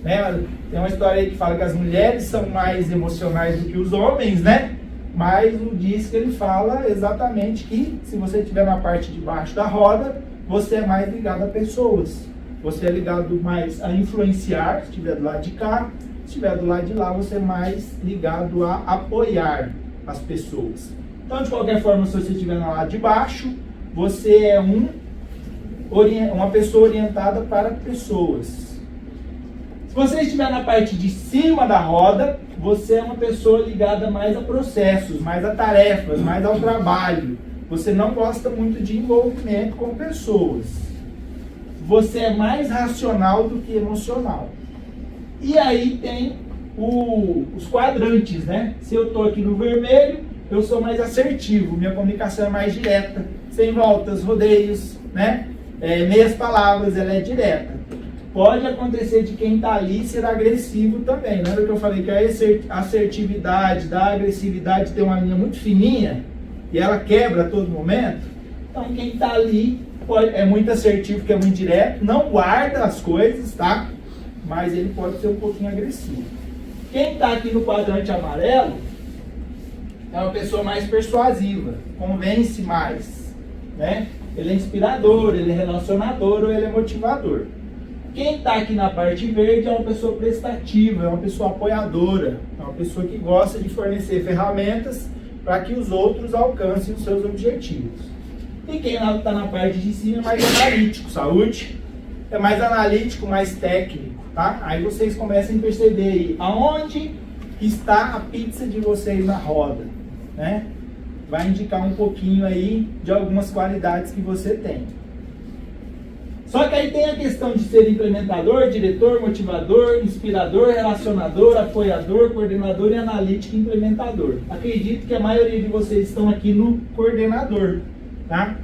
Né? Tem uma história aí que fala que as mulheres são mais emocionais do que os homens, né? Mas o disco ele fala exatamente que se você estiver na parte de baixo da roda, você é mais ligado a pessoas. Você é ligado mais a influenciar, se estiver do lado de cá. Se estiver do lado de lá, você é mais ligado a apoiar as pessoas. Então, de qualquer forma, se você estiver no lado de baixo, você é uma pessoa orientada para pessoas. Se você estiver na parte de cima da roda, você é uma pessoa ligada mais a processos, mais a tarefas, mais ao trabalho. Você não gosta muito de envolvimento com pessoas. Você é mais racional do que emocional. E aí tem os quadrantes, né? Se eu estou aqui no vermelho, eu sou mais assertivo, minha comunicação é mais direta, sem voltas, rodeios, né? Meias palavras, ela é direta. Pode acontecer de quem está ali ser agressivo também. Lembra que eu falei que a assertividade da agressividade tem uma linha muito fininha e ela quebra a todo momento? Então quem está ali é muito assertivo, que é muito direto, não guarda as coisas, tá? Mas ele pode ser um pouquinho agressivo. Quem está aqui no quadrante amarelo é uma pessoa mais persuasiva, convence mais, né? Ele é inspirador, ele é relacionador ou ele é motivador. Quem está aqui na parte verde é uma pessoa prestativa, é uma pessoa apoiadora, é uma pessoa que gosta de fornecer ferramentas para que os outros alcancem os seus objetivos. E quem está na parte de cima é mais analítico, saúde? É mais analítico, mais técnico. Tá? Aí vocês começam a perceber aí aonde está a pizza de vocês na roda, né? Vai indicar um pouquinho aí de algumas qualidades que você tem. Só que aí tem a questão de ser implementador, diretor, motivador, inspirador, relacionador, apoiador, coordenador e analítico implementador. Acredito que a maioria de vocês estão aqui no coordenador, tá?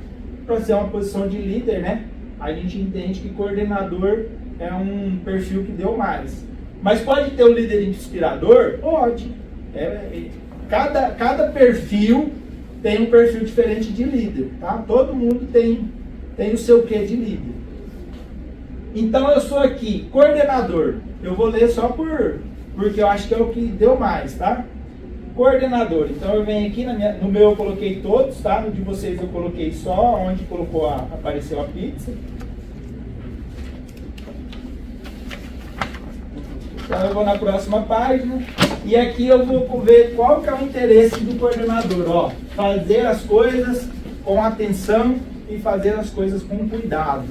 Para ser uma posição de líder, né? A gente entende que coordenador é um perfil que deu mais. Mas pode ter um líder inspirador? Pode. Cada perfil tem um perfil diferente de líder, tá? Todo mundo tem o seu quê de líder. Então eu sou aqui, coordenador. Eu vou ler só porque eu acho que é o que deu mais, tá? Coordenador. Então eu venho aqui, no meu eu coloquei todos, tá? No de vocês eu coloquei só onde apareceu a pizza. Então eu vou na próxima página e aqui eu vou ver qual que é o interesse do coordenador. Ó, fazer as coisas com atenção e fazer as coisas com cuidado.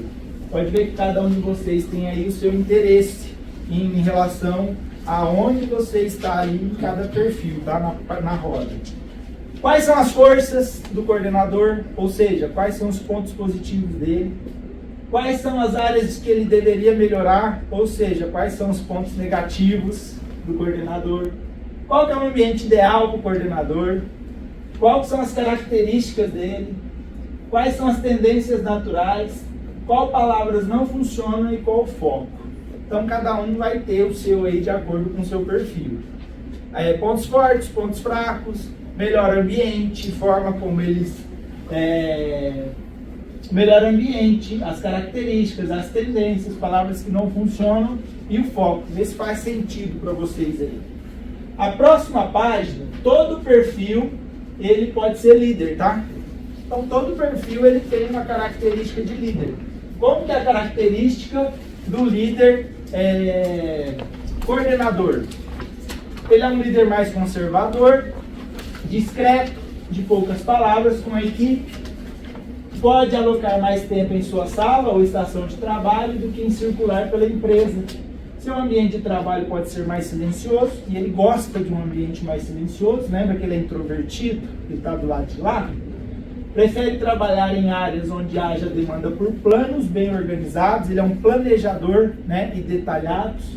Pode ver que cada um de vocês tem aí o seu interesse em relação a onde você está ali em cada perfil, tá? Na roda. Quais são as forças do coordenador? Ou seja, quais são os pontos positivos dele? Quais são as áreas que ele deveria melhorar? Ou seja, quais são os pontos negativos do coordenador? Qual que é o ambiente ideal para o coordenador? Quais são as características dele? Quais são as tendências naturais? Qual palavras não funcionam e qual o foco? Então, cada um vai ter o seu aí de acordo com o seu perfil. Pontos fortes, pontos fracos, melhor ambiente, forma como eles... melhor ambiente, as características, as tendências, palavras que não funcionam e o foco. Vê se faz sentido para vocês aí. A próxima página, todo perfil, ele pode ser líder, tá? Então, todo perfil ele tem uma característica de líder. Como que é a característica do líder coordenador? Ele é um líder mais conservador, discreto, de poucas palavras com a equipe, pode alocar mais tempo em sua sala ou estação de trabalho do que em circular pela empresa. Seu ambiente de trabalho pode ser mais silencioso, e ele gosta de um ambiente mais silencioso. Lembra que ele é introvertido, ele está do lado de lá? Prefere trabalhar em áreas onde haja demanda por planos bem organizados, ele é um planejador, né, e detalhados.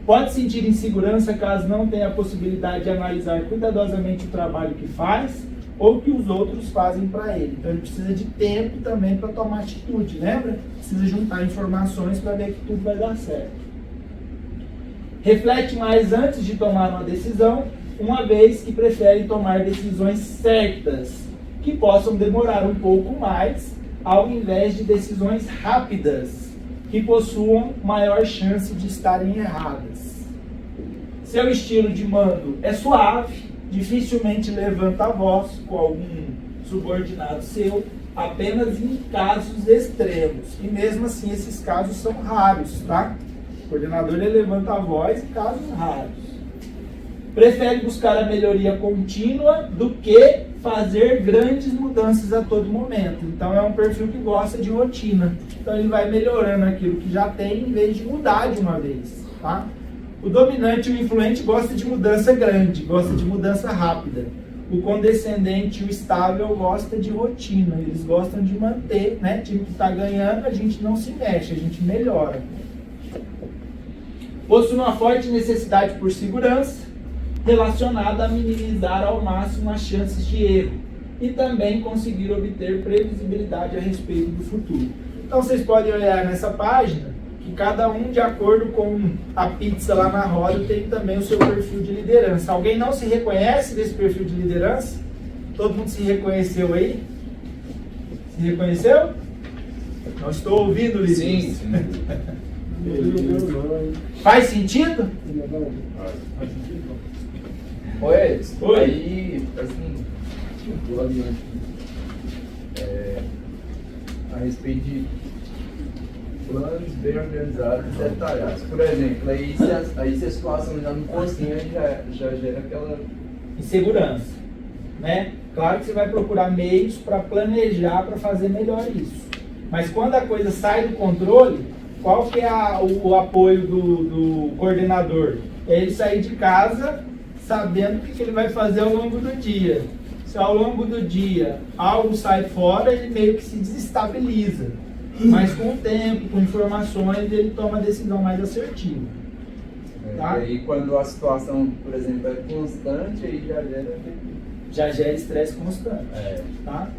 Pode sentir insegurança caso não tenha a possibilidade de analisar cuidadosamente o trabalho que faz ou que os outros fazem para ele. Então ele precisa de tempo também para tomar atitude, lembra? Precisa juntar informações para ver que tudo vai dar certo. Reflete mais antes de tomar uma decisão, uma vez que prefere tomar decisões certas, que possam demorar um pouco mais, ao invés de decisões rápidas, que possuam maior chance de estarem erradas. Seu estilo de mando é suave, dificilmente levanta a voz com algum subordinado seu, apenas em casos extremos. E mesmo assim, esses casos são raros, tá? O coordenador ele levanta a voz em casos raros. Prefere buscar a melhoria contínua do que fazer grandes mudanças a todo momento. Então é um perfil que gosta de rotina. Então ele vai melhorando aquilo que já tem em vez de mudar de uma vez, tá? O dominante e o influente gosta de mudança grande, gosta de mudança rápida. O condescendente e o estável gosta de rotina. Eles gostam de manter, né? O time que está ganhando, a gente não se mexe, a gente melhora. Possui uma forte necessidade por segurança, relacionada a minimizar ao máximo as chances de erro e também conseguir obter previsibilidade a respeito do futuro. Então vocês podem olhar nessa página que cada um, de acordo com a pizza lá na roda, tem também o seu perfil de liderança. Alguém não se reconhece desse perfil de liderança? Todo mundo se reconheceu aí? Se reconheceu? Não estou ouvindo, Liz. Sim. Faz sentido? Oi. Oi. Aí, assim, a respeito de planos bem organizados e detalhados. Por exemplo, aí se a situação já não fosse, já gera aquela Insegurança, né? Claro que você vai procurar meios para planejar, para fazer melhor isso. Mas quando a coisa sai do controle, qual que é o apoio do coordenador? É ele sair de casa sabendo o que ele vai fazer ao longo do dia. Se ao longo do dia algo sai fora, ele meio que se desestabiliza. Mas com o tempo, com informações, ele toma a decisão mais assertiva. Tá? E aí quando a situação, por exemplo, é constante, aí Já gera estresse constante. Tá?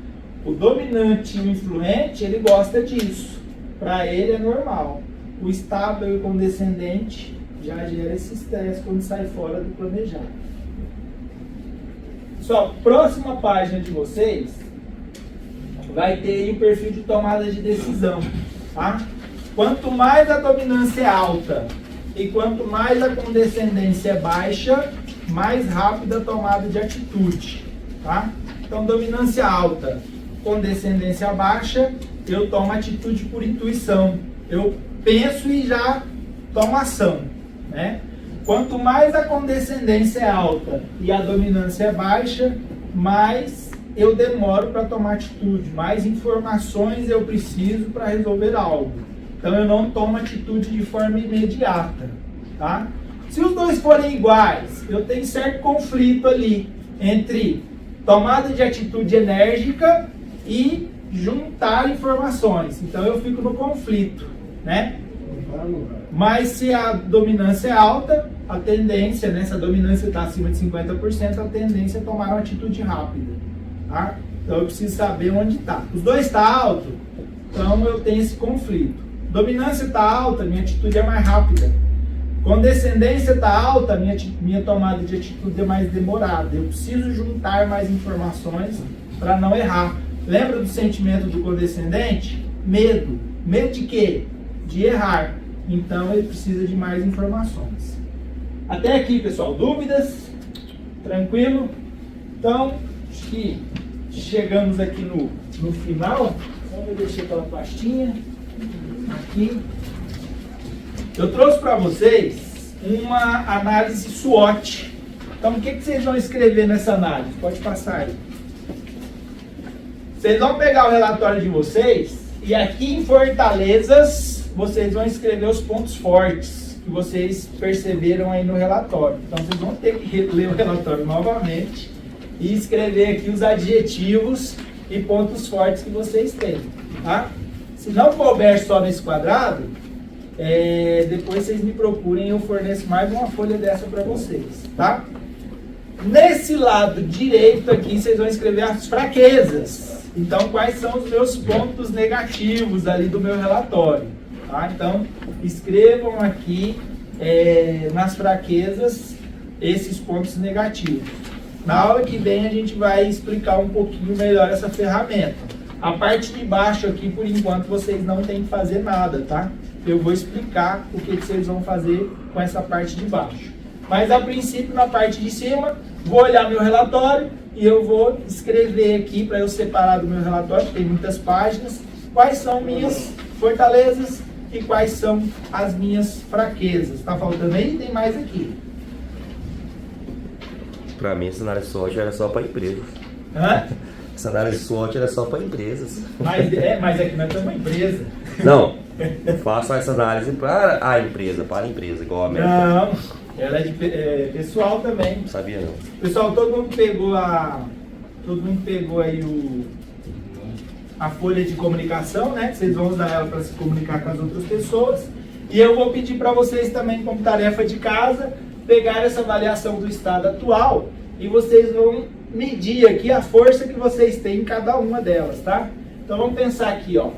O dominante e o influente, ele gosta disso. Para ele é normal. O estável e o condescendente já gera esse estresse quando sai fora do planejado. Pessoal, próxima página de vocês vai ter aí o perfil de tomada de decisão, tá? Quanto mais a dominância é alta e quanto mais a condescendência é baixa, mais rápida a tomada de atitude, tá? Então, dominância alta, condescendência baixa, eu tomo atitude por intuição. Eu penso e já tomo ação, né? Quanto mais a condescendência é alta e a dominância é baixa, mais eu demoro para tomar atitude, mais informações eu preciso para resolver algo. Então eu não tomo atitude de forma imediata, tá? Se os dois forem iguais, eu tenho certo conflito ali entre tomada de atitude enérgica e juntar informações. Então eu fico no conflito, né? Mas se a dominância é alta, a tendência, né, se a dominância está acima de 50%, a tendência é tomar uma atitude rápida, tá? Então eu preciso saber onde está. Os dois estão alto, então eu tenho esse conflito. Dominância está alta, minha atitude é mais rápida. Condescendência está alta, minha tomada de atitude é mais demorada. Eu preciso juntar mais informações para não errar. Lembra do sentimento do condescendente? Medo. Medo de quê? De errar. Então ele precisa de mais informações. Até aqui, pessoal, dúvidas? Tranquilo? Então, acho que chegamos aqui no final. Só vou deixar aquela pastinha. aqui. Eu trouxe para vocês uma análise SWOT. Então, o que vocês vão escrever nessa análise? Pode passar aí. Vocês vão pegar o relatório de vocês e aqui em fortalezas, vocês vão escrever os pontos fortes que vocês perceberam aí no relatório. Então, vocês vão ter que ler o relatório novamente e escrever aqui os adjetivos e pontos fortes que vocês têm, tá? Se não couber só nesse quadrado, depois vocês me procurem e eu forneço mais uma folha dessa para vocês, tá? Nesse lado direito aqui, vocês vão escrever as fraquezas. Então, quais são os meus pontos negativos ali do meu relatório, tá? Então, escrevam aqui nas fraquezas esses pontos negativos. Na aula que vem a gente vai explicar um pouquinho melhor essa ferramenta. A parte de baixo aqui, por enquanto, vocês não têm que fazer nada, tá? Eu vou explicar o que vocês vão fazer com essa parte de baixo. Mas, a princípio, na parte de cima, vou olhar meu relatório e eu vou escrever aqui, para eu separar do meu relatório, que tem muitas páginas, quais são minhas fortalezas e quais são as minhas fraquezas. Tá faltando aí? Tem mais aqui. Pra mim, essa análise SWOT era só para empresas. Hã? Essa análise SWOT era só para empresas. Mas aqui nós temos uma empresa. Não, faça essa análise para a empresa, igual a minha. Não, ela é de pessoal também. Não sabia não. Pessoal, todo mundo pegou aí a folha de comunicação, né? Vocês vão usar ela para se comunicar com as outras pessoas. E eu vou pedir para vocês também, como tarefa de casa, pegar essa avaliação do estado atual e vocês vão medir aqui a força que vocês têm em cada uma delas, tá? Então vamos pensar aqui, ó.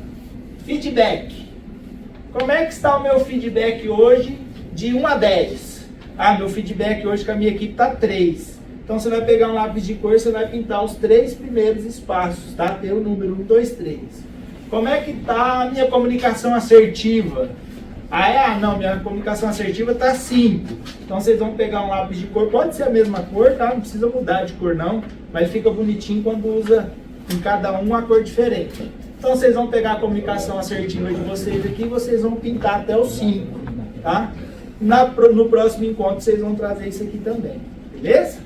Feedback. Como é que está o meu feedback hoje de 1 a 10? Ah, meu feedback hoje com a minha equipe está 3. Então você vai pegar um lápis de cor e você vai pintar os 3 primeiros espaços, tá? Tem o número 1, 2, 3. Como é que está a minha comunicação assertiva? Não, minha comunicação assertiva está 5. Então vocês vão pegar um lápis de cor, pode ser a mesma cor, tá? Não precisa mudar de cor não, mas fica bonitinho quando usa em cada um uma cor diferente. Então vocês vão pegar a comunicação assertiva de vocês aqui e vocês vão pintar até o 5, tá? No próximo encontro vocês vão trazer isso aqui também, beleza?